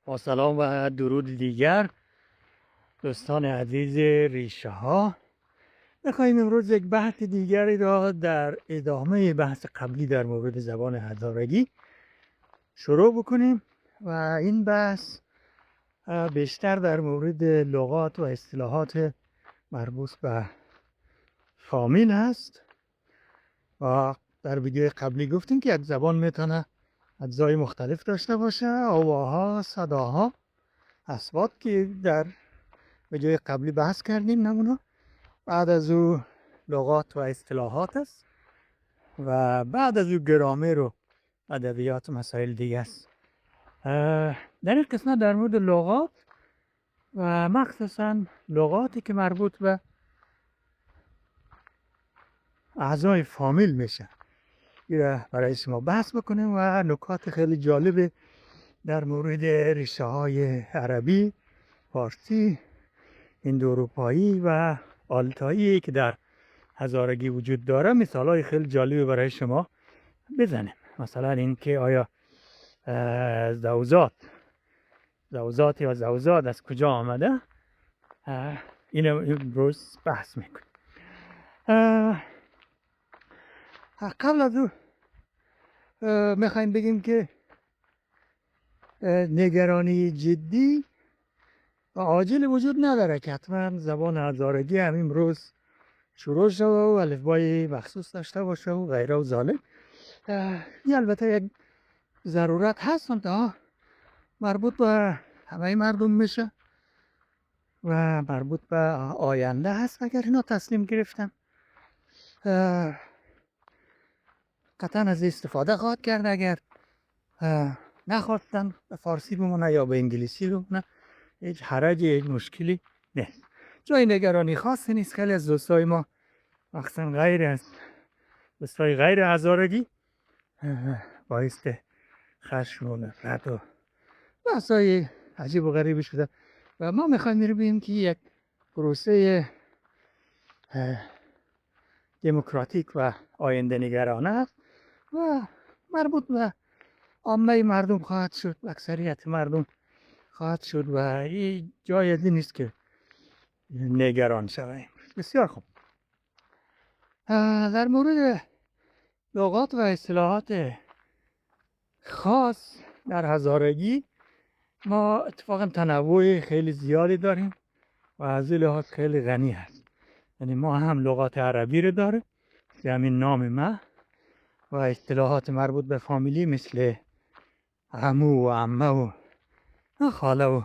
با سلام و درود دیگر دوستان عزیز ریشه ها، میخواییم امروز یک بحث دیگری را در ادامه بحث قبلی در مورد زبان هزارگی شروع بکنیم و این بحث بیشتر در مورد لغات و اصطلاحات مربوط به فامیل هست. و در ویدیو قبلی گفتیم که یک زبان میتونه اجزای مختلف داشته باشه، آواها، صداها، اصوات که در ویدیو قبلی بحث کردیم نمونه. بعد از او لغات و اصطلاحات است و بعد از او گرامر و ادبیات و مسائل دیگه است. در این قسمت در مورد لغات و مخصوصا لغاتی که مربوط به اعضای فامیل میشه برای شما بحث بکنیم و نکات خیلی جالب در مورد ریشه های عربی، فارسی، هندواروپایی و آلتایی که در هزارگی وجود داره مثال های خیلی جالب برای شما بزنیم. مثلا این که آیا زوزات یا زوزاد از کجا آمده، این امروز بحث میکنیم. قبل از او میخوایم بگیم که نگرانی جدی و عاجل وجود نداره که حتما زبان هزارگی هم امروز شروع شده و الفبای مخصوص داشته باشه و غیره و ذالک. این البته یک ضرورت هست تا مربوط به همه مردم میشه و مربوط به آینده هست. اگر اینا تسلیم گرفتن قطعا از استفاده خواهد کرد. اگر نخواستن به فارسی بمونه یا به انگلیسی بمونه هیچ حرجی، هیچ مشکلی نیست. جای نگرانی خاصی نیست. خیلی از دوستای ما مخصوصا دوستای غیر هزارگی باعث خشم و نفرت و بحثای عجیب و غریبی شده و ما میخوایم ببینیم که یک پروسه دموکراتیک و آینده نگرانه است و مربوط به عامه مردم خواهد شد، اکثریت مردم خواهد شد و این جای نیست که نگران شویم. بسیار خوب. در مورد لغات و اصطلاحات خاص در هزارگی ما اتفاقا تنوع خیلی زیادی داریم و از این لحاظ خیلی غنی هست. یعنی ما هم لغات عربی رو داره که همین نام ما و اصطلاحات مربوط به فامیلی مثل عمو و عمه و خاله و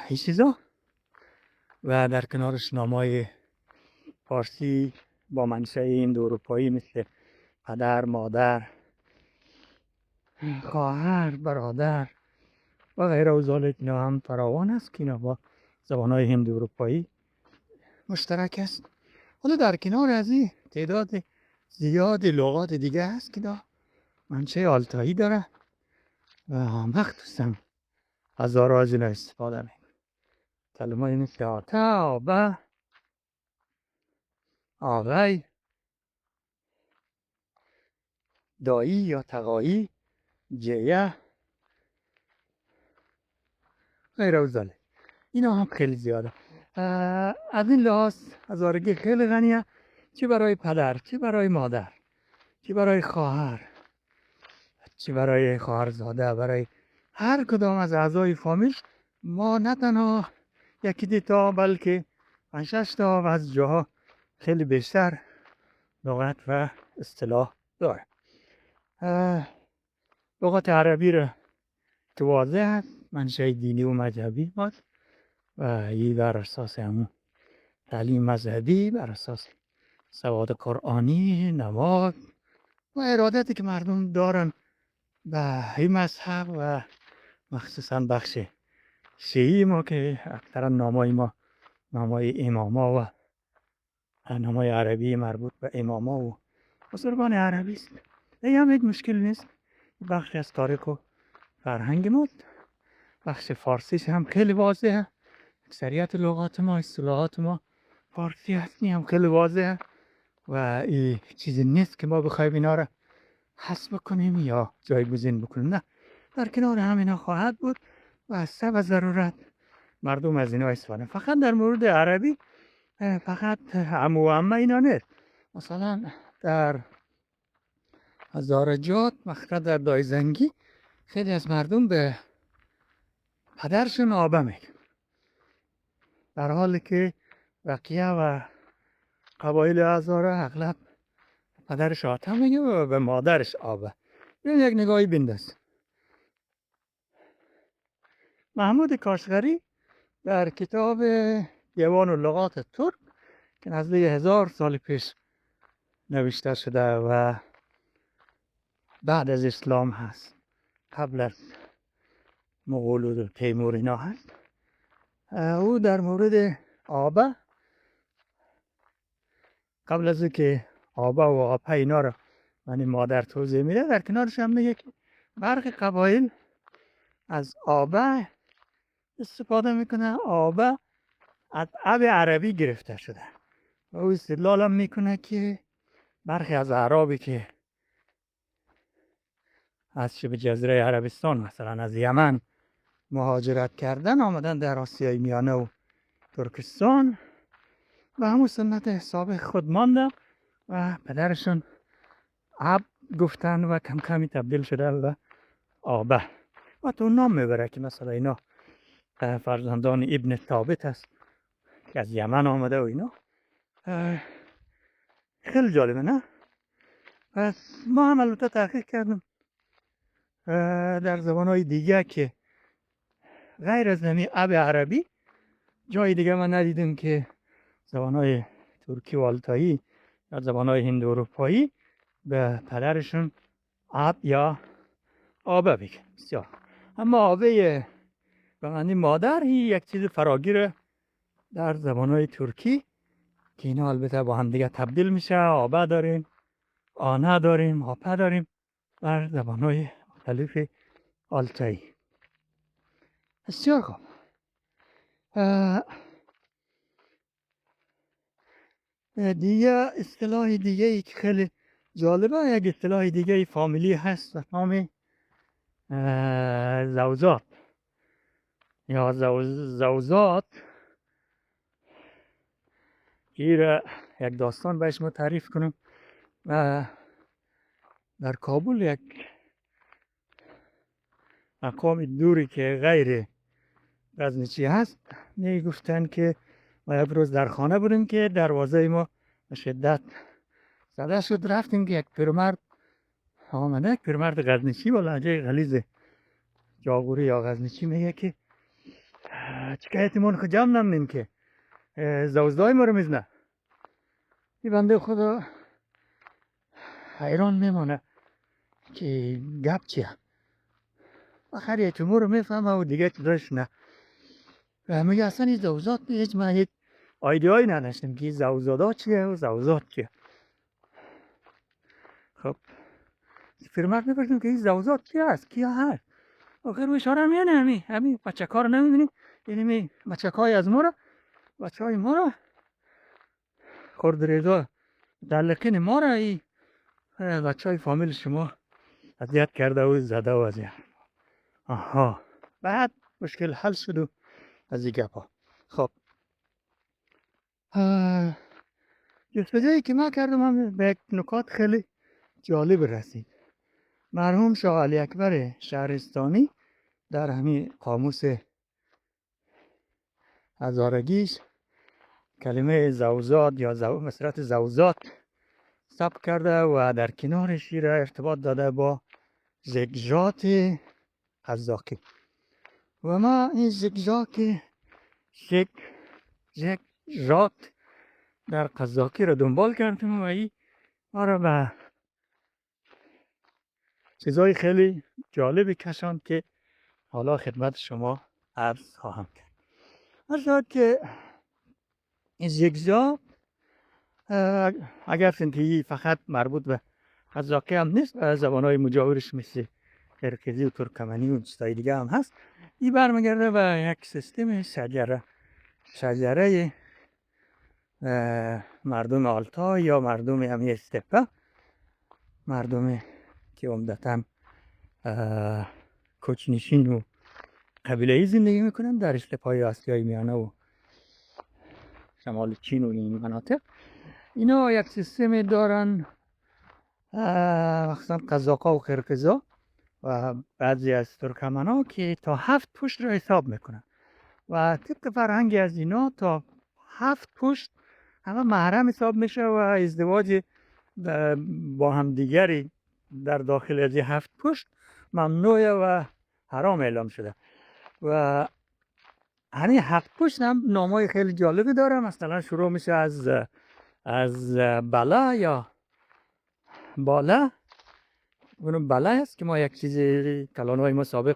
این چیزا و در کنارش نامای فارسی با منشأ هندواروپایی مثل پدر، مادر، خواهر، برادر و غیره و ذالک. اینا هم فراوان است که اینا با زبانهای هندواروپایی مشترک است. حالا در کنار از این تعداد زیاد لغات دیگه هست که اینا منشأ آلتایی داره و مخصوصا هزارها از اینا استفاده میکنه. کلمه‌ای مثل آته، آبه، آغی، دایی یا تقایی، جیه، غیره و ذالک. اینا هم خیلی زیاده. از این لحاظ هزارگی خیلی غنیه، چه برای پدر، چه برای مادر، چه برای خواهر، چه برای خواهرزاده، برای هر کدام از اعضای فامیل ما نه تنها یکی دیتا بلکه 5-6 تا و از جاها خیلی بیشتر لغت و اصطلاح داره. لغت عربی را که واضح هست منشأ دینی و مذهبی هست و این بر اساس همون تعلیم مذهبی، بر اساس سواد قرآنی، نماز و ارادتی که مردم دارن به این مذهب و مخصوصا بخش شیعی ما که اکثرا نامای ما نامای اماما و نامای عربی مربوط به اماما و بزرگان عربی است. این هم هیچ مشکل نیست. بخش از تاریخ و فرهنگ ما. بخش فارسیش هم خیلی واضحه. اکثریت لغات ما، اصطلاحات ما فارسی هستی هم خیلی واضحه و این چیزی نیست که ما بخوایم اینا را حذف کنیم یا جایگزین بکنیم. نه، در کنار همینا خواهد بود و از و ضرورت مردم از اینا استفاده. فقط در مورد عربی فقط عمو و عمه اینا نیست. مثلا در هزارجات مخصوصا در دایزنگی خیلی از مردم به پدرشون آبه میگن، در حالی که بقیه و قبایل هزاره اغلب پدرش آتا میگه و به مادرش آبه. این یک نگاهی بنداز. محمود کاشغری در کتاب دیوان اللغات ترک که نزدیک 1000 سال پیش نوشته شده و بعد از اسلام هست، قبل از مغول و تیمور اینا هست، او در مورد آبه قبل از که آبه و آپه اینا رو یعنی مادر توضیح میده، در کنارش هم میگه که برخی قبایل از آبه استفاده میکنه. آبه از آب عربی گرفته شده و او استدلال هم میکنه که برخی از اعرابی که از شبه جزیره عربستان مثلا از یمن مهاجرت کردن آمدن در آسیای میانه و ترکستان و همون سنت حساب خود ماندن و پدرشون آب گفتن و کم کمی تبدیل شده و آبه و تو نام میبره که مثلا اینا فرزندان ابن ثابت هست که از یمن آمده و اینا. خیلی جالبه نه؟ پس ما هم البته تحقیق کردیم در زبانهای دیگه که غیر از نمی آب عربی جای دیگه ما ندیدیم که زبانهای ترکی و آلتایی یا زبانهای هند اروپایی به پدرشون آب یا آبه بگن. بسیار. اما آبه به معنی مادر هی یک چیز فراگیره در زبانهای ترکی که اینا البته با هم دیگه تبدیل میشه. آبه داریم، آنه داریم، آپه داریم در زبانهای مختلف آلتایی. بسیار خوب. دیگه اصطلاح دیگه ای که خیلی جالبه، یک اصطلاح دیگه فامیلی هست و نام زوزات یا زوزات. گیر یک داستان بهش ما تعریف کنم. در کابل یک مقام دوری که غیر غزنیچی هست می گفتن که ما یک روز در خانه بودیم که دروازه ما به شدت زده شد. رفتیم که یک پیرمرد آمده، یک پیرمرد غزنیچی با لهجه غلیظ جاغوری یا غزنیچی میگه که شکایتمون خود جمع نمونیم که زوزدای ما رو میزنه. این بنده خدا حیران میمانه که گپ چیه. آخر یک امور رو میفهمه و دیگه چیزاش نه. میگه اصلا این زوزات هیچ من هیچ آیدیایی نداشتم که زوزادا چیه و زوزات چیه. خب پیرمرد میپرسیم که این زوزات چیه هست، کیا هست؟ آخر اشاره میانه همین بچه‌ها رو نمیبینیم، یعنی بچه‌های از ما رو، بچه‌های ما رو خردریزا دلقین ما رو این بچه‌های فامیل شما اذیت کرده و زده و اذیت. آها بعد مشکل حل شد و از این گپا. خب جستجویی که ما کردم هم به یک نکات خیلی جالب رسید. مرحوم شاه علی اکبر شهرستانی در همین قاموس هزارگیش کلمه زوزات یا مسرت زوزات ثبت کرده و در کنارش را ارتباط داده با زگزات قزاقی و ما این زگزات در قزاقی را دنبال کردیم و این ما را به چیزای خیلی جالبی کشاند که حالا خدمت شما عرض خواهم کرد. ارشاد که این زگزات اگر که فقط مربوط به قزاقی هم نیست، زبانهای مجاورش مثل قرقیزی و ترکمنی و چیزهای دیگه هم هست. این برمیگرده به یک سیستم شجره مردم آلتای یا مردم همی استپه، مردم که عمدتاً کوچنشین و قبیله‌ای زندگی میکنن در استپ‌های آسیای میانه و شمال چین و این مناطق. اینا یک سیستم دارن، مخصوصا قزاق‌ها و قرقیزا و بعضی از ترکمن‌ها که تا 7 پشت را حساب میکنن و طبق فرهنگ از اینا تا 7 پشت همه محرم حساب میشه و ازدواج با هم دیگری در داخل از 7 پشت ممنوعه و حرام اعلام شده. و همین 7 پشت هم نامای خیلی جالبی داره. مثلا شروع میشه از بلا یا بالا. اونم بلا است که ما یک چیز کلان‌های ما سابق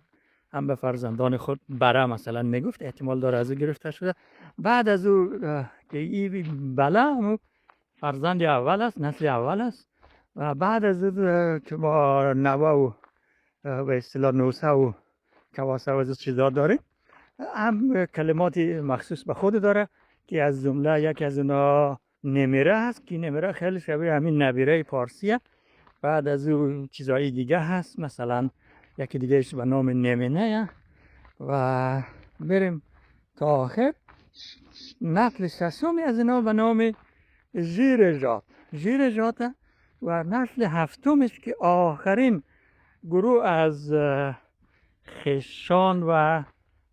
هم به فرزندان خود بره مثلا میگفت، احتمال داره از او گرفته شده. بعد از او که این بلا هم فرزند اول است، نسل اول است. و بعد از او که ما نوه و به اصطلاح نوسه و کواسه و از چیزا داریم، هم کلمات مخصوص به خود داره که از جمله یکی از اونا نمیره هست که نمیره خیلی شبیه همین نبیره پارسیه. بعد از او چیزایی دیگه هست، مثلا یکی دیگهش به نام نمینه. و بریم تا آخر نسل ششمی از اینا به نام ژیرژات و نسل هفتمش که آخرین گروه از خشان و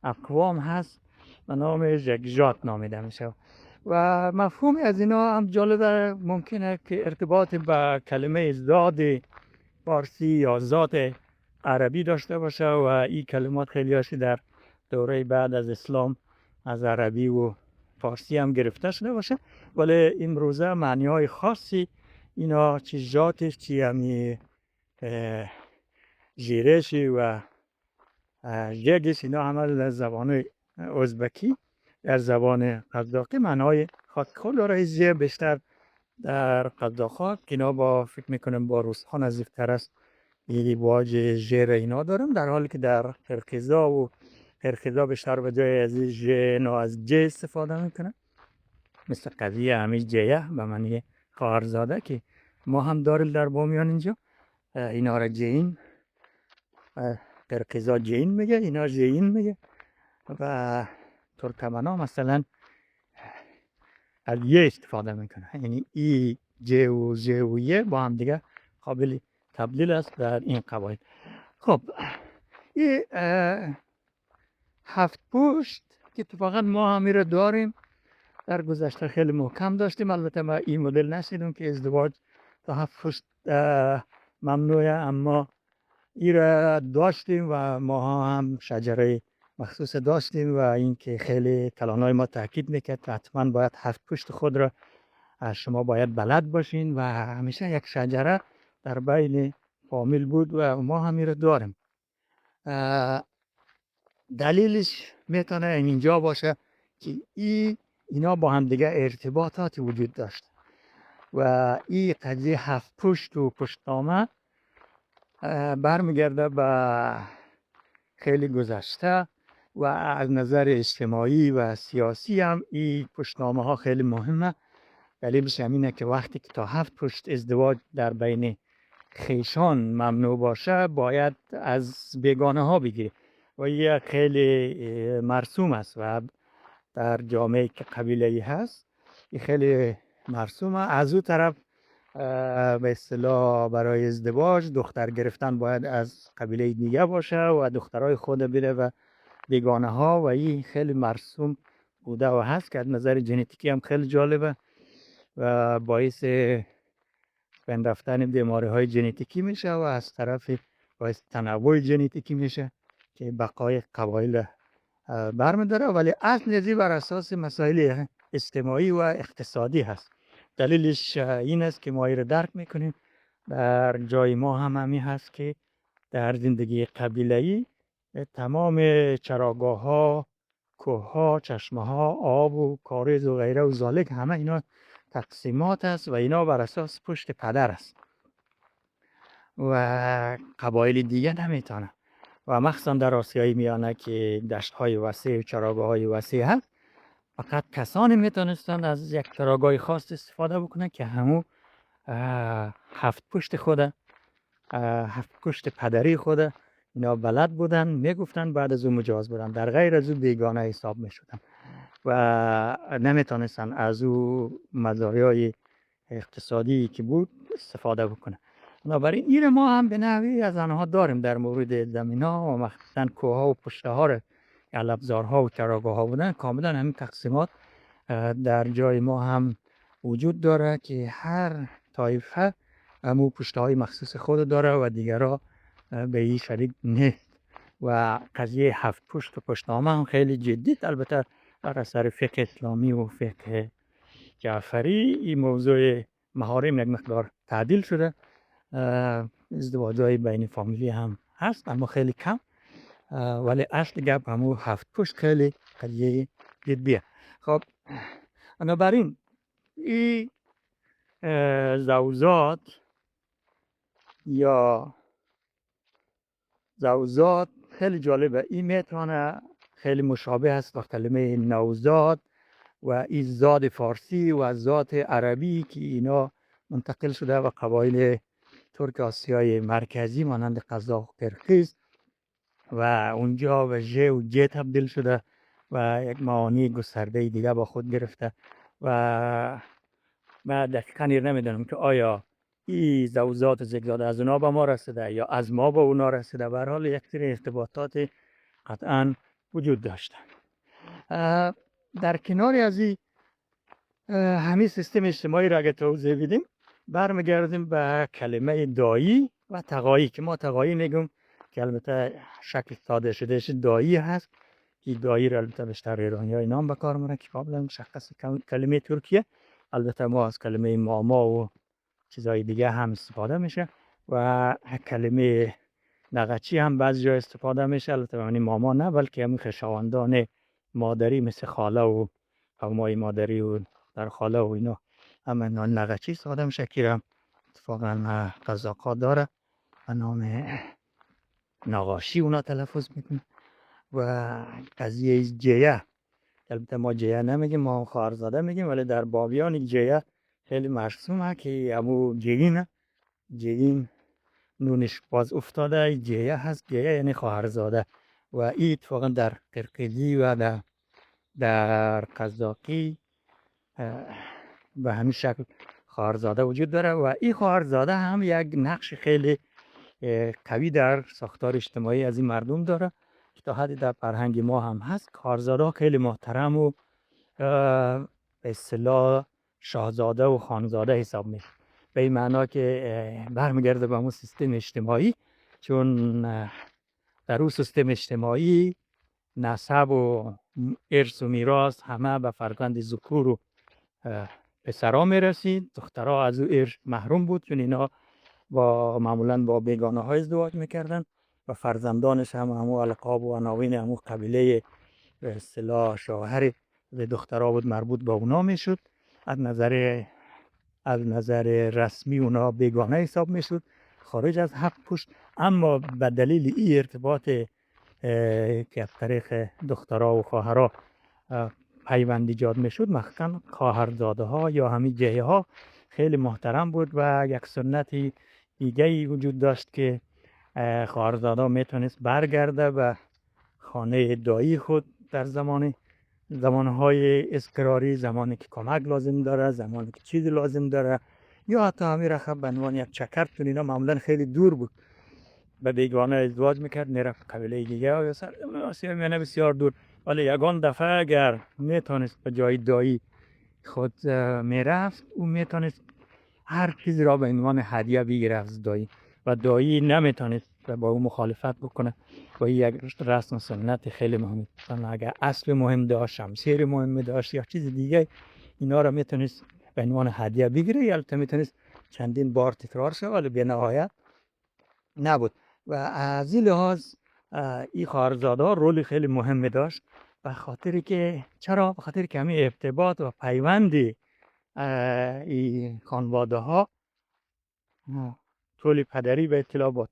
اقوام هست به نام ژگژات نامیده میشه. و مفهوم از اینا هم جالبه، ممکنه که ارتباط به کلمه ذات فارسی یا ذات عربی داشته باشه و این کلمات خیلی هاشی در دوره بعد از اسلام از عربی و فارسی هم گرفته شده باشه، ولی امروزه معنی های خاصی اینا چی ذاتش چی همی ژیرشی و ژگش اینا همه در زبان ازبکی در زبان قزاقی معنای خود داره. ژ بیشتر در قزاق‌ها که اینا با فکر میکنم با روس‌ها نزدیک‌تر است، یه واژه ژ اینا دارم، در حالی که در قرقیزا بیشتر به جای از ژ از ج استفاده میکنن، مثل قضیه همین جیه به معنی خواهرزاده که ما هم داریم در بامیان اینجا. اینا را جین، قرقیزا جین میگه، اینا ژین میگه. و ترکمن‌ها مثلا از یه استفاده میکنه، یعنی ای ج و ژ و ی با هم دیگه قابل تبدیل است در این قبایل. خب این 7 پشت که اتفاقا ما همی را داریم، در گذشته خیلی محکم داشتیم. البته ما این مدل نشیدیم که ازدواج تا 7 پشت ممنوعه، اما این را داشتیم و ما هم شجره مخصوص داشتیم و این که خیلی کلانای ما تاکید میکرد حتما باید 7 پشت خود را شما باید بلد باشین و همیشه یک شجره در بین فامیل بود و ما هم را داریم. دلیلش میتونه اینجا باشه که اینا با هم دیگه ارتباطاتی وجود داشت و این قضیه 7 پشت و پشتنامه برمیگرده به خیلی گذشته و از نظر اجتماعی و سیاسی هم این پشتنامه ها خیلی مهمه. دلیلش همینه که وقتی که تا 7 پشت ازدواج در بین خیشان ممنوع باشه باید از بیگانه ها بگیری و یه خیلی مرسوم است و در جامعه که قبیله‌ای هست این خیلی مرسومه. از اون طرف به اصطلاح برای ازدواج دختر گرفتن باید از قبیله دیگه باشه و دخترای خود بده و بیگانه ها و این خیلی مرسوم بوده و هست که از نظر ژنتیکی هم خیلی جالبه و باعث بین رفتن بیماری های ژنتیکی میشه و از طرف باعث تنوع ژنتیکی میشه که بقای قبایل برمیداره، ولی اصل نزی بر اساس مسائل اجتماعی و اقتصادی هست. دلیلش این است که ما این رو درک میکنیم در جای ما هم همین هست که در زندگی قبیله‌ای تمام چراگاه ها، کوه ها، چشمه ها، آب و کاریز و غیره و ذالک همه اینا تقسیمات است و اینا بر اساس پشت پدر است و قبایل دیگه نمیتونه و مخصوصا در آسیای میانه که دشت های وسیع و چراگاه های وسیع هست فقط کسانی میتونستند از یک چراگاه خاص استفاده بکنن که همون 7 پشت خود 7 پشت پدری خود اینا بلد بودن میگفتن، بعد از اون مجاز بودن، در غیر از اون بیگانه حساب میشدن و نمیتونستن از او مزایای اقتصادی که بود استفاده بکنه. بنابراین این ما هم به نحوی از آنها داریم در مورد زمین ها و مخصوصا کوه ها و پشته ها را علفزارها و چراگاه ها بودن. کاملا همین تقسیمات در جای ما هم وجود داره که هر طایفه همون پشته های مخصوص خود داره و دیگرها به این شریک نیست. و قضیه هفت پشت و پشتنامه هم خیلی جدید، البته در اثر فقه اسلامی و فقه جعفری این موضوع محارم یک مقدار تعدیل شده. ازدواج‌های بین فامیلی هم هست اما خیلی کم، ولی اصل گپ همون هفت پشت خیلی قضیه جدیه. خب بنابراین این زوزات یا زوزات خیلی جالبه. این میتونه خیلی مشابه است با کلمه نوزاد و این زاد فارسی و زاد عربی که اینا منتقل شده و قبایل ترک آسیای مرکزی مانند قزاق و قرقیز و اونجا و ژ و ج تبدیل شده و یک معانی گسترده دیگه با خود گرفته. و من دقیقاً نمیدونم که آیا این زوزات و زگزات از اونا به ما رسیده یا از ما به اونا رسیده. به هر حال یک سری ارتباطات قطعاً وجود داشته. در کناری از این همین سیستم اجتماعی را اگه توضیح بدیم، برمیگردیم به کلمه دایی و تقایی که ما تقایی میگم که البته شکل ساده شدهش دایی هست. این دایی را البته بیشتر ایرانی‌ها نام به کار میبرن که کاملا مشخص کلمه ترکیه. البته ما از کلمه ماما و چیزای دیگه هم استفاده میشه و کلمه نغچی هم بعضی جا استفاده میشه. البته یعنی ماما نه، بلکه همین خویشاوندان مادری مثل خاله و قومای مادری و در خاله و اینا هم نغچی استفاده میشه که اتفاقا قزاق‌ها داره و نام نغاشی اونا تلفظ میکنه. و قضیه جیه، البته ما جیه نمیگیم، ما خواهرزاده میگیم، ولی در بابیان جیه خیلی مرسومه که امو جیین نونش باز افتاده جیه هست. جیه یعنی خواهرزاده و این اتفاقا در قرقیزی و در قزاقی به همین شکل خواهرزاده وجود داره و این خواهرزاده هم یک نقش خیلی قوی در ساختار اجتماعی از این مردم داره که تا حدی در فرهنگ ما هم هست. خواهرزاده خیلی محترم و به اصطلاح شاهزاده و خانزاده حساب میشه، به این معنا که برمیگرده به همون سیستم اجتماعی، چون در اون سیستم اجتماعی نسب و ارث و میراث همه به فرزند ذکور و پسرا میرسید. دخترها از او ارث محروم بود، چون اینا معمولا با بیگانه های ازدواج میکردن و فرزندانش هم همو القاب و عناوین همو قبیله به اصطلاح شوهر دخترها بود، مربوط به اونا میشد. از نظر رسمی اونا بیگانه حساب میشد، خارج از حق پشت. اما به دلیل این ارتباط که از طریق دخترها و خواهرها پیوند ایجاد میشد، مخصوصا خواهرزاده ها یا همین جهه ها خیلی محترم بود و یک سنت دیگه ای وجود داشت که خواهرزاده میتونست برگرده و خانه دایی خود در زمانهای اضطراری، زمانی که کمک لازم داره، زمانی که چیزی لازم داره، یا حتی همین رخب به عنوان یک چکر، چون اینا معمولا خیلی دور بود، به بیگانه ازدواج میکرد، میرفت قبیله دیگه یا سر آسیا میانه بسیار دور. ولی یگان دفعه اگر میتونست به جای دایی خود میرفت، او میتونست هر چیزی را به عنوان هدیه بگیره از دایی و دایی نمیتونست با او مخالفت بکنه. و این یک رسم و سنت خیلی مهمه. اگر اسب مهم داشت، شمشیر مهم داشت یا چیز دیگه، اینا را میتونست به عنوان هدیه بگیره، یا البته میتونست چندین بار تکرار شه، ولی به نهایت نبود. و از این لحاظ این خواهرزاده ها رول خیلی مهم داشت، به خاطر که چرا؟ به خاطر که همین ارتباط و پیوند این خانواده ها، طول پدری به اطلاع با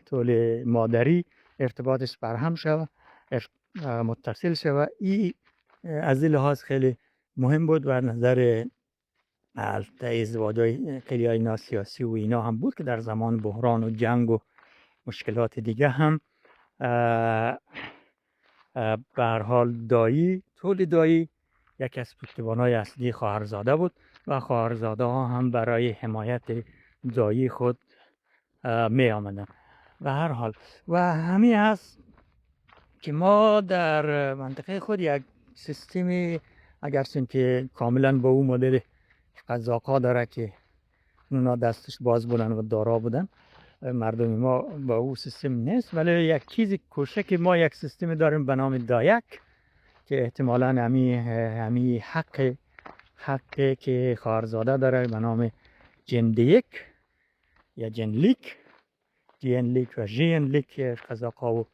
طول مادری ارتباطش برهم شود، متصل شود. این از این لحاظ خیلی مهم بود و نظر البته ازدواج‌های خیلی های ناسیاسی و اینا هم بود که در زمان بحران و جنگ و مشکلات دیگه هم به هر حال دایی یکی از پشتیبان‌های اصلی خواهرزاده بود و خواهرزاده ها هم برای حمایت دایی خود می آمدن. به هر حال و همین هست که ما در منطقه خود یک سیستمی اگرچه که کاملا با اون مدل قزاق‌ها داره که اونا دستش باز بودن و دارا بودن، مردم ما با او سیستم نیست، ولی یک چیزی کوشک ما یک سیستم داریم به نام دایک که احتمالاً همی حق که خواهرزاده داره به نام جندیک یا جنلیک و ژینلیک قزاق‌ها و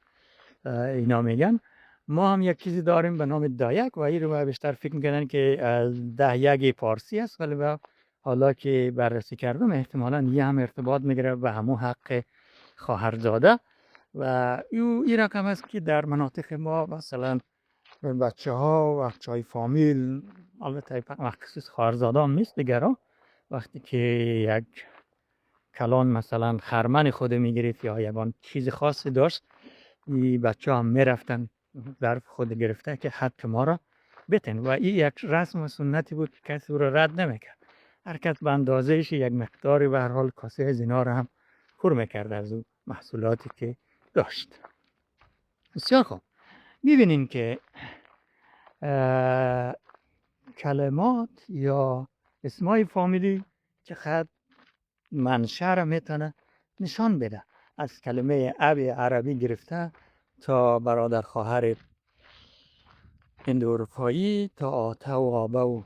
اینا میگن. ما هم یک چیزی داریم به نام دایک و این رو بیشتر فکر میکنن که دهیگ پارسی است، ولی حالا که بررسی کردم احتمالاً یه هم ارتباط میگیره به همون حق خواهرزاده و این رقم است که در مناطق ما مثلا بچه های فامیل، البته مخصوص خواهرزاده هم نیست دیگرها، وقتی که یک کلان مثلا خرمن خود میگرفت یا یگان چیز خاصی داشت، این بچه هم میرفتن ظرف خود گرفته که حق ما را بتن و این یک رسم و سنتی بود که کسی رو رد نمیکرد. هر کس به اندازهش یک مقداری به هر حال کاسه از اینا رو هم پر میکرد از اون محصولاتی که داشت. بسیار خوب، میبینین که کلمات یا اسمای فامیلی چقدر منشأ را میتونه نشان بده، از کلمه اب عربی گرفته تا برادر خواهر هندواروپایی تا آته و آبه و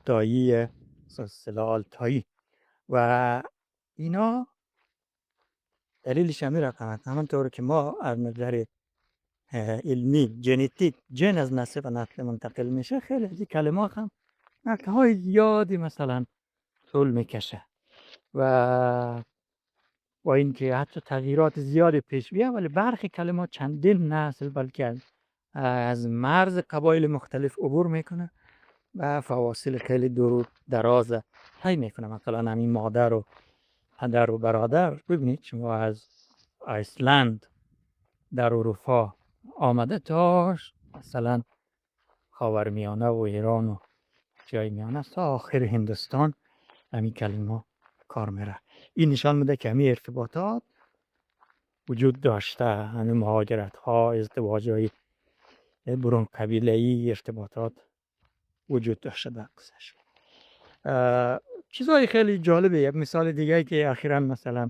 دایی سلسله تایی و اینا دلیلش همی رقم همانطور که ما از نظر علمی ژنتیک جن از نسل و نسل منتقل میشه، خیلی از این کلمات هم نسل های زیادی مثلا طول میکشه و با اینکه حتی تغییرات زیادی پیش بیاد، ولی برخی کلمات چندین نسل بلکه از مرز قبایل مختلف عبور میکنه و فواصل خیلی دراز طی میکنه. مثلا همین مادر و پدر و برادر، ببینید شما از ایسلند در اروپا آمده تا مثلا خاورمیانه و ایران و جای میانه تا آخر هندوستان همین کلمه کار میره. این نشان میده که همین ارتباطات وجود داشته، همین مهاجرت ها، ازدواج های برون قبیله ای، ارتباطات وجود داشته در گذشته. چیزهای خیلی جالبه. یک مثال دیگه که اخیراً مثلا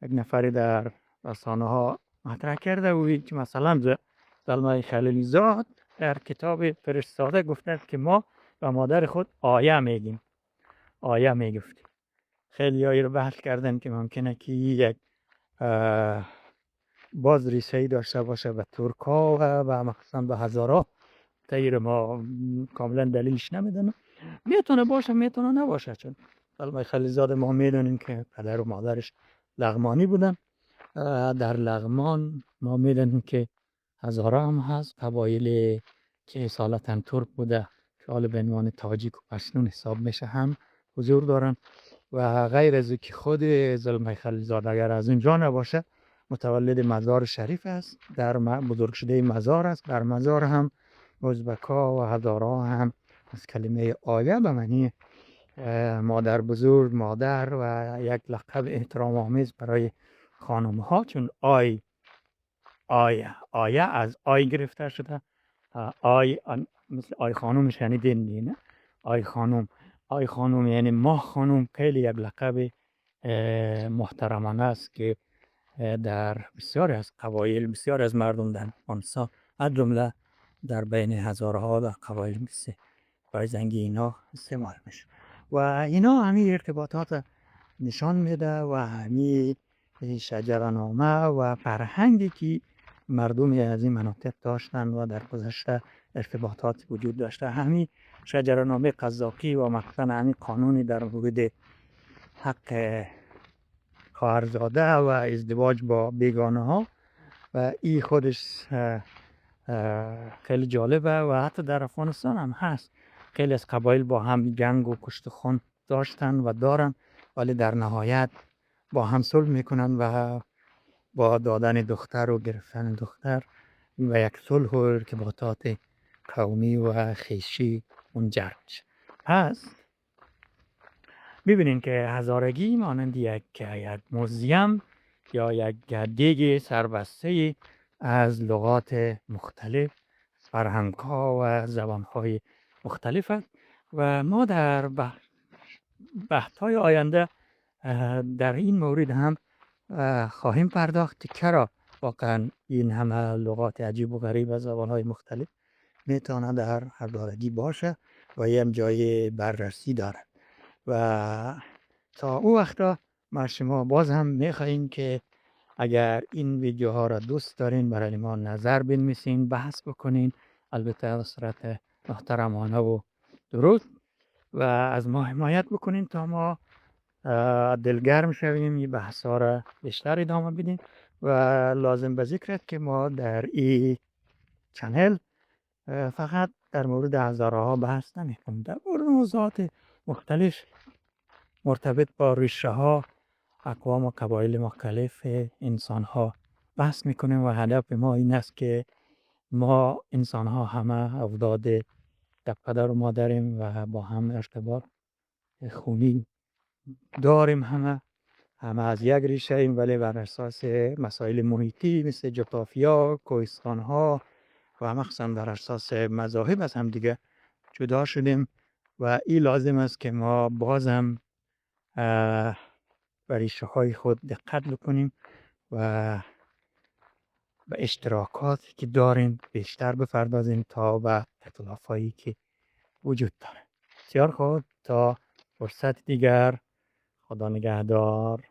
یک نفری در رسانه ها مطرح کرده و که مثلا زلمه خلیلزاد در کتاب فرستاده گفته که ما به مادر خود آیه میگیم، آیه میگفتیم. خیلی هایی رو بحث کردن که ممکنه که یک باز ریشه‌ای داشته باشه به ترکا و مخصوصا به هزارا. تغییر ما کاملا دلیلش نمیدونم، میتونه باشه میتونه نباشه، چون زلمه خلیلزاد ما میدونیم که پدر و مادرش لغمانی بودن. در لغمان ما میدونیم که هزارا هم هست، قبایل که اصالتا ترک بوده که حالا به عنوان تاجیک و پشتون حساب میشه هم حضور دارن و غیر از که خود زلمه خلیلزاد اگر از اونجا نباشه متولد مزار شریف است، در بزرگ شده مزار است. در مزار هم ازبکا و هزارا هم از کلمه آیه به معنی مادر بزرگ، مادر و یک لقب احترام آمیز برای خانم ها، چون آیه از آی گرفته شده. آی مثل آی خانم شنیدین نه؟ آی خانم یعنی ما خانم، خیلی یک لقب محترمانه است که در بسیاری از قبایل، بسیاری از مردم در افغانستان از جمله در بین هزارها و قبایل مثل بایزنگی اینا استعمال میشه و اینا همین ارتباطات نشان میده و همین شجره‌نامه و فرهنگی که مردم از این مناطق داشتن و در گذشته ارتباطات وجود داشته. همین شجره‌نامه قزاقی و مخصوصا همین قانونی در مورد حق خواهرزاده و ازدواج با بیگانه ها و این خودش خیلی جالبه و حتی در افغانستان هم هست. خیلی از قبایل با هم جنگ و کشت و خون داشتن و دارن، ولی در نهایت با هم صلح میکنن و با دادن دختر و گرفتن دختر و یک صلح و ارتباطات قومی و خیشی منجر میشه. پس ببینین که هزارگی مانند یک موزیم یا یک دیگ سربسته از لغات مختلف، فرهنگ‌ها و زبان‌های مختلف است و ما در بحث‌های آینده در این مورد هم خواهیم پرداخت که چرا واقعا این همه لغات عجیب و غریب و زبان‌های مختلف میتونه در هزارگی باشه و یه جای بررسی داره. و تا او وقتا ما شما باز هم میخواییم که اگر این ویدیوها را دوست دارین برای ما نظر بنویسین، بحث بکنین، البته به صورت محترمانه و درست، و از ما حمایت بکنین تا ما دلگرم شویم این بحث ها را بیشتر ادامه بدیم. و لازم به ذکر است که ما در این چنل فقط در مورد هزارها بحث نمی کنیم، در مورد موضوعات مختلف مرتبط با ریشه ها اقوام و قبایل مختلف انسان ها بحث میکنیم و هدف ما این است که ما انسان ها همه اولاد پدر و مادریم و با هم ارتباط خونی داریم، همه از یک ریشه ایم، ولی بر اساس مسائل محیطی مثل جغرافیا، کوهستان ها و مخصوصا بر اساس مذاهب از هم دیگه جدا شدیم و این لازم است که ما بازم بر ریشه های خود دقت بکنیم و به اشتراکاتی که داریم بیشتر بپردازیم تا به اختلافایی که وجود داره. بسیار خوب، تا فرصت دیگر، خدا نگهدار.